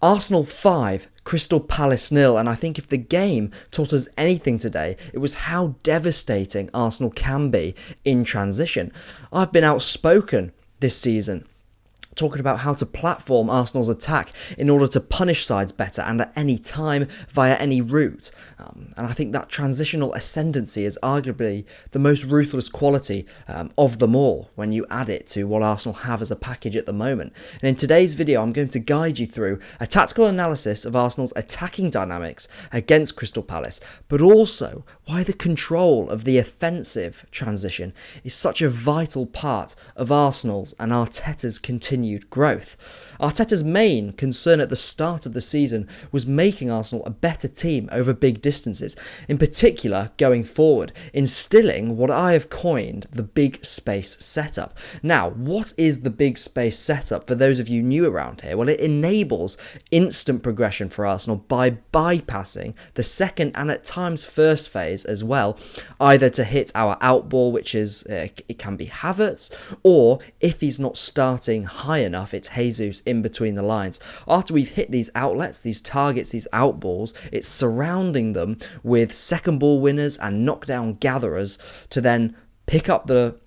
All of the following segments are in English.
Arsenal 5, Crystal Palace 0, and I think if the game taught us anything today, it was how devastating Arsenal can be in transition. I've been outspoken this season, talking about how to platform Arsenal's attack in order to punish sides better and at any time via any route. And I think that transitional ascendancy is arguably the most ruthless quality of them all when you add it to what Arsenal have as a package at the moment. And in today's video, I'm going to guide you through a tactical analysis of Arsenal's attacking dynamics against Crystal Palace, but also why the control of the offensive transition is such a vital part of Arsenal's and Arteta's continued growth. Arteta's main concern at the start of the season was making Arsenal a better team over big distances, in particular going forward, instilling what I have coined the big space setup. Now, what is the big space setup for those of you new around here? Well, it enables instant progression for Arsenal by bypassing the second and at times first phase as well, either to hit our out ball, which is, it can be Havertz, or if he's not starting high enough, it's Jesus in between the lines. After we've hit these outlets, these targets, these out balls, it's surrounding them with second ball winners and knockdown gatherers to then pick up the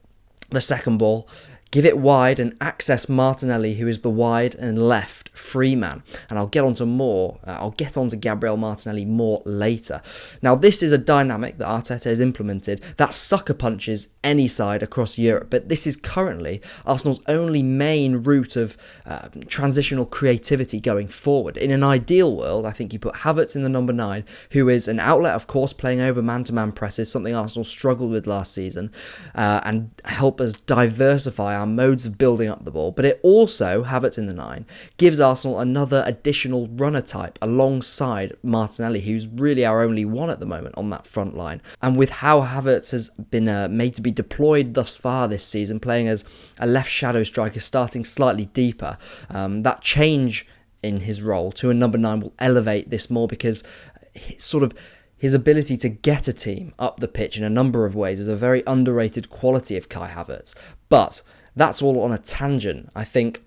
second ball, give it wide and access Martinelli, who is the wide and left free man. And I'll get onto Gabriel Martinelli more later. Now, this is a dynamic that Arteta has implemented that sucker punches any side across Europe, but this is currently Arsenal's only main route of transitional creativity going forward. In an ideal world, I think you put Havertz in the number 9, who is an outlet, of course, playing over man-to-man presses, something Arsenal struggled with last season, and help us diversify our modes of building up the ball. But it also, Havertz in the 9, gives Arsenal another additional runner type alongside Martinelli, who's really our only one at the moment on that front line. And with how Havertz has been made to be deployed thus far this season, playing as a left shadow striker, starting slightly deeper, that change in his role to a number 9 will elevate this more, because his ability to get a team up the pitch in a number of ways is a very underrated quality of Kai Havertz. But that's all on a tangent. I think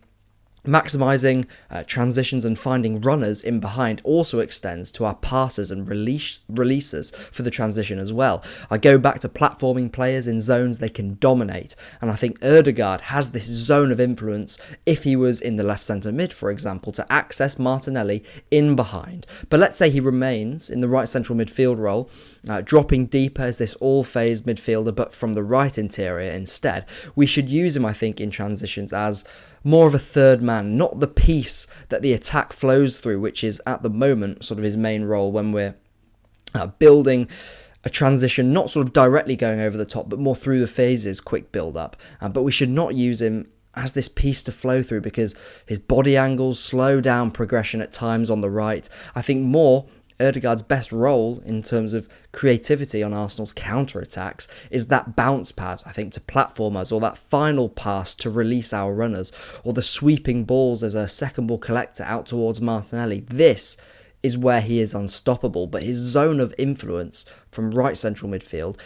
maximising transitions and finding runners in behind also extends to our passes and releases for the transition as well. I go back to platforming players in zones they can dominate, and I think Odegaard has this zone of influence if he was in the left centre mid, for example, to access Martinelli in behind. But let's say he remains in the right central midfield role, dropping deeper as this all-phase midfielder, but from the right interior instead. We should use him, I think, in transitions as more of a third man, not the piece that the attack flows through, which is at the moment sort of his main role when we're building a transition, not sort of directly going over the top, but more through the phases, quick build-up. But we should not use him as this piece to flow through, because his body angles slow down progression at times on the right. I think more Odegaard's best role in terms of creativity on Arsenal's counter-attacks is that bounce pad, I think, to platform us, or that final pass to release our runners, or the sweeping balls as a second ball collector out towards Martinelli. This is where he is unstoppable, but his zone of influence from right central midfield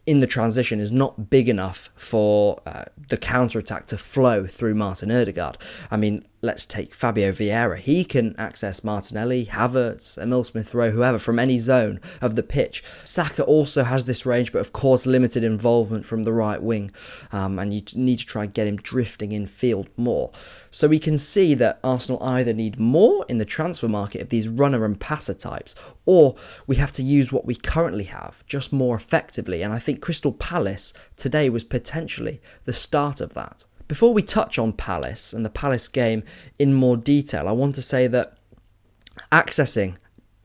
in the transition is not big enough for the counter-attack to flow through Martin Odegaard. I mean, let's take Fabio Vieira. He can access Martinelli, Havertz, Emil Smith-Rowe, whoever, from any zone of the pitch. Saka also has this range, but of course limited involvement from the right wing, and you need to try and get him drifting in field more. So we can see that Arsenal either need more in the transfer market of these runner and passer types, or we have to use what we currently have, just more effectively. And I think Crystal Palace today was potentially the start of that. Before we touch on Palace and the Palace game in more detail, I want to say that accessing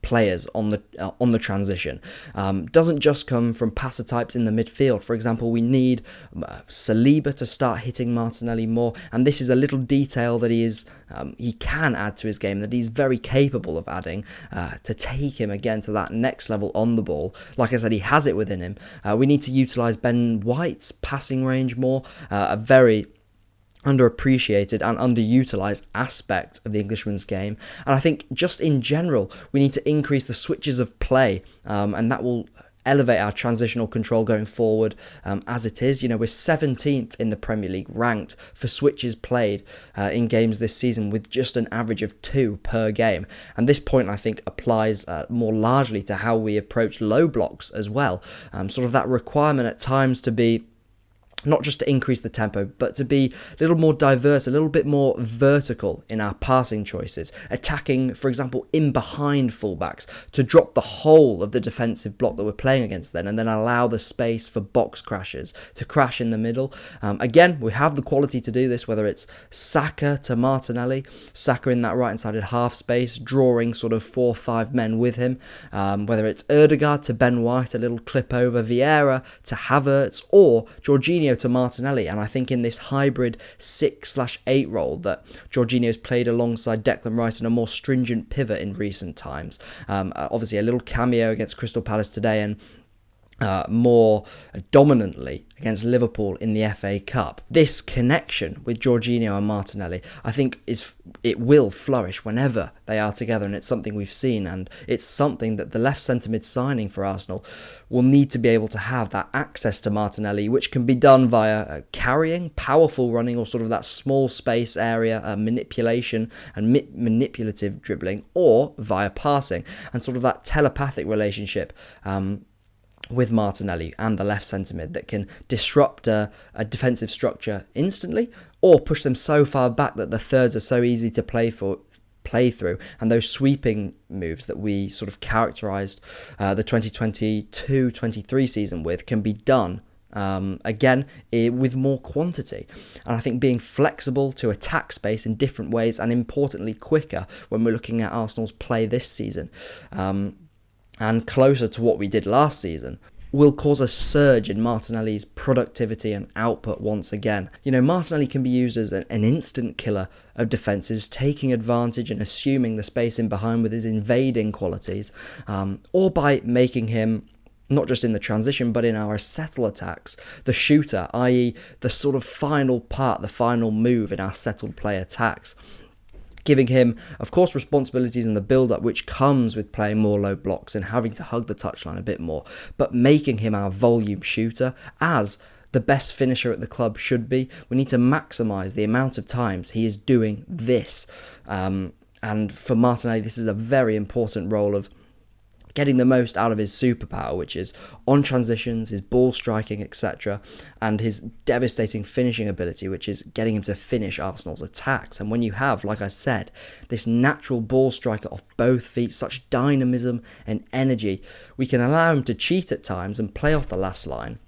players on the transition doesn't just come from passer types in the midfield. For example, we need Saliba to start hitting Martinelli more, and this is a little detail that he can add to his game, that he's very capable of adding to take him again to that next level on the ball. Like I said, he has it within him. We need to utilise Ben White's passing range more, a very underappreciated and underutilized aspect of the Englishman's game. And I think just in general, we need to increase the switches of play, and that will elevate our transitional control going forward as it is. We're 17th in the Premier League ranked for switches played in games this season with just an average of 2 per game. And this point, I think, applies more largely to how we approach low blocks as well. Sort of that requirement at times to be not just to increase the tempo, but to be a little more diverse, a little bit more vertical in our passing choices, attacking, for example, in behind fullbacks to drop the whole of the defensive block that we're playing against then, and then allow the space for box crashes to crash in the middle. Again, we have the quality to do this, whether it's Saka to Martinelli, Saka in that right-hand-sided half space, drawing sort of 4 or 5 men with him, whether it's Odegaard to Ben White, a little clip over, Vieira to Havertz, or Jorginho to Martinelli. And I think in this hybrid 6/8 role that Jorginho's played alongside Declan Rice in a more stringent pivot in recent times. Obviously a little cameo against Crystal Palace today, and more dominantly against Liverpool in the FA Cup. This connection with Jorginho and Martinelli, I think it will flourish whenever they are together, and it's something we've seen, and it's something that the left centre mid signing for Arsenal will need to be able to have, that access to Martinelli, which can be done via carrying, powerful running, or sort of that small space area manipulation and manipulative dribbling, or via passing, and sort of that telepathic relationship with Martinelli and the left centre mid that can disrupt a defensive structure instantly, or push them so far back that the thirds are so easy to play through, and those sweeping moves that we sort of characterised the 2022-23 season with can be done again with more quantity. And I think being flexible to attack space in different ways, and importantly quicker when we're looking at Arsenal's play this season, and closer to what we did last season, will cause a surge in Martinelli's productivity and output once again. Martinelli can be used as an instant killer of defences, taking advantage and assuming the space in behind with his invading qualities, or by making him, not just in the transition, but in our settle attacks, the shooter, i.e. the sort of final part, the final move in our settled play attacks. Giving him, of course, responsibilities in the build-up, which comes with playing more low blocks and having to hug the touchline a bit more, but making him our volume shooter, as the best finisher at the club should be. We need to maximise the amount of times he is doing this. And for Martinelli, this is a very important role of getting the most out of his superpower, which is on transitions, his ball striking, etc., and his devastating finishing ability, which is getting him to finish Arsenal's attacks. And when you have, like I said, this natural ball striker off both feet, such dynamism and energy, we can allow him to cheat at times and play off the last line,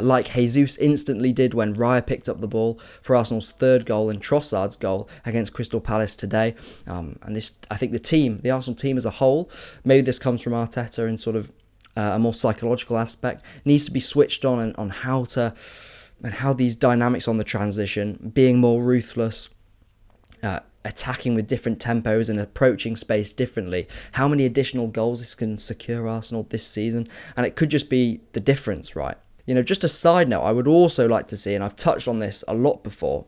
like Jesus instantly did when Raya picked up the ball for Arsenal's 3rd goal and Trossard's goal against Crystal Palace today. And this, I think the Arsenal team as a whole, maybe this comes from Arteta in sort of a more psychological aspect, needs to be switched on how these dynamics on the transition, being more ruthless, attacking with different tempos and approaching space differently, how many additional goals this can secure Arsenal this season. And it could just be the difference, right? Just a side note, I would also like to see, and I've touched on this a lot before,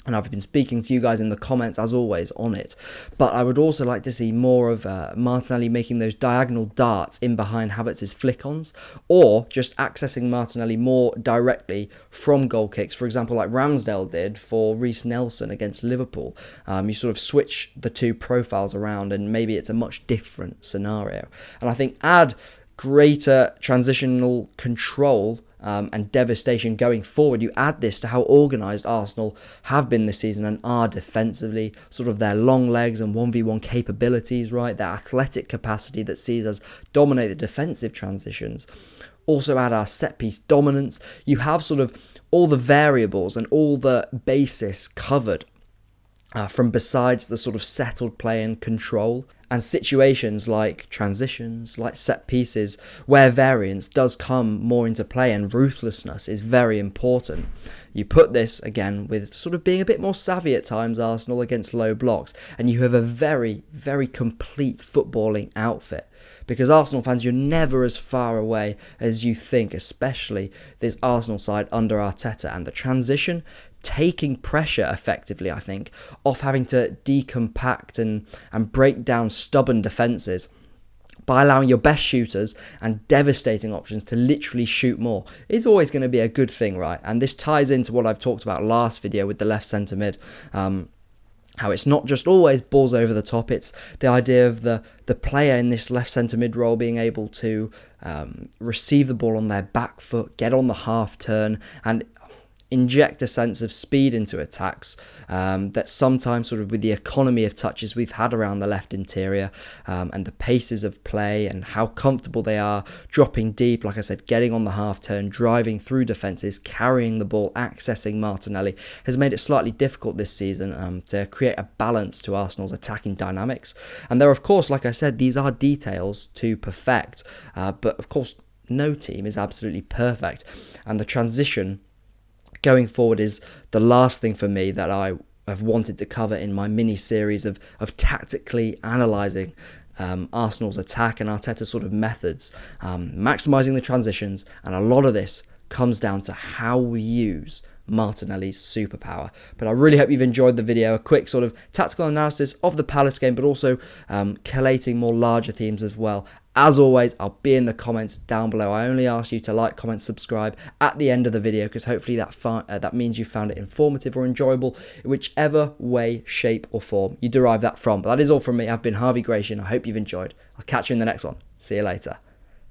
and I've been speaking to you guys in the comments as always on it, but I would also like to see more of Martinelli making those diagonal darts in behind Havertz's flick-ons, or just accessing Martinelli more directly from goal kicks, for example like Ramsdale did for Reece Nelson against Liverpool. You sort of switch the two profiles around and maybe it's a much different scenario. And I think add greater transitional control and devastation going forward. You add this to how organised Arsenal have been this season and are defensively, sort of their long legs and 1v1 capabilities, right? Their athletic capacity that sees us dominate the defensive transitions. Also add our set-piece dominance. You have sort of all the variables and all the basis covered from besides the sort of settled play and control, and situations like transitions, like set pieces, where variance does come more into play and ruthlessness is very important. You put this, again, with sort of being a bit more savvy at times, Arsenal, against low blocks, and you have a very, very complete footballing outfit. Because Arsenal fans, you're never as far away as you think, especially this Arsenal side under Arteta, and the transition taking pressure effectively, I think, off having to decompact and break down stubborn defences by allowing your best shooters and devastating options to literally shoot more, is always going to be a good thing, right? And this ties into what I've talked about last video with the left centre mid. How it's not just always balls over the top, it's the idea of the player in this left centre mid role being able to receive the ball on their back foot, get on the half turn, and inject a sense of speed into attacks that sometimes sort of with the economy of touches we've had around the left interior and the paces of play and how comfortable they are dropping deep, like I said, getting on the half turn, driving through defences, carrying the ball, accessing Martinelli, has made it slightly difficult this season to create a balance to Arsenal's attacking dynamics. And there, of course, like I said, these are details to perfect, but of course no team is absolutely perfect, and the transition going forward is the last thing for me that I have wanted to cover in my mini series of tactically analysing Arsenal's attack and Arteta's sort of methods, maximising the transitions, and a lot of this comes down to how we use Martinelli's superpower. But I really hope you've enjoyed the video, a quick sort of tactical analysis of the Palace game, but also collating more larger themes as well. As always, I'll be in the comments down below. I only ask you to like, comment, subscribe at the end of the video, because hopefully that means you found it informative or enjoyable in whichever way, shape or form you derive that from. But that is all from me. I've been Harvey Gratian. I hope you've enjoyed. I'll catch you in the next one. See you later.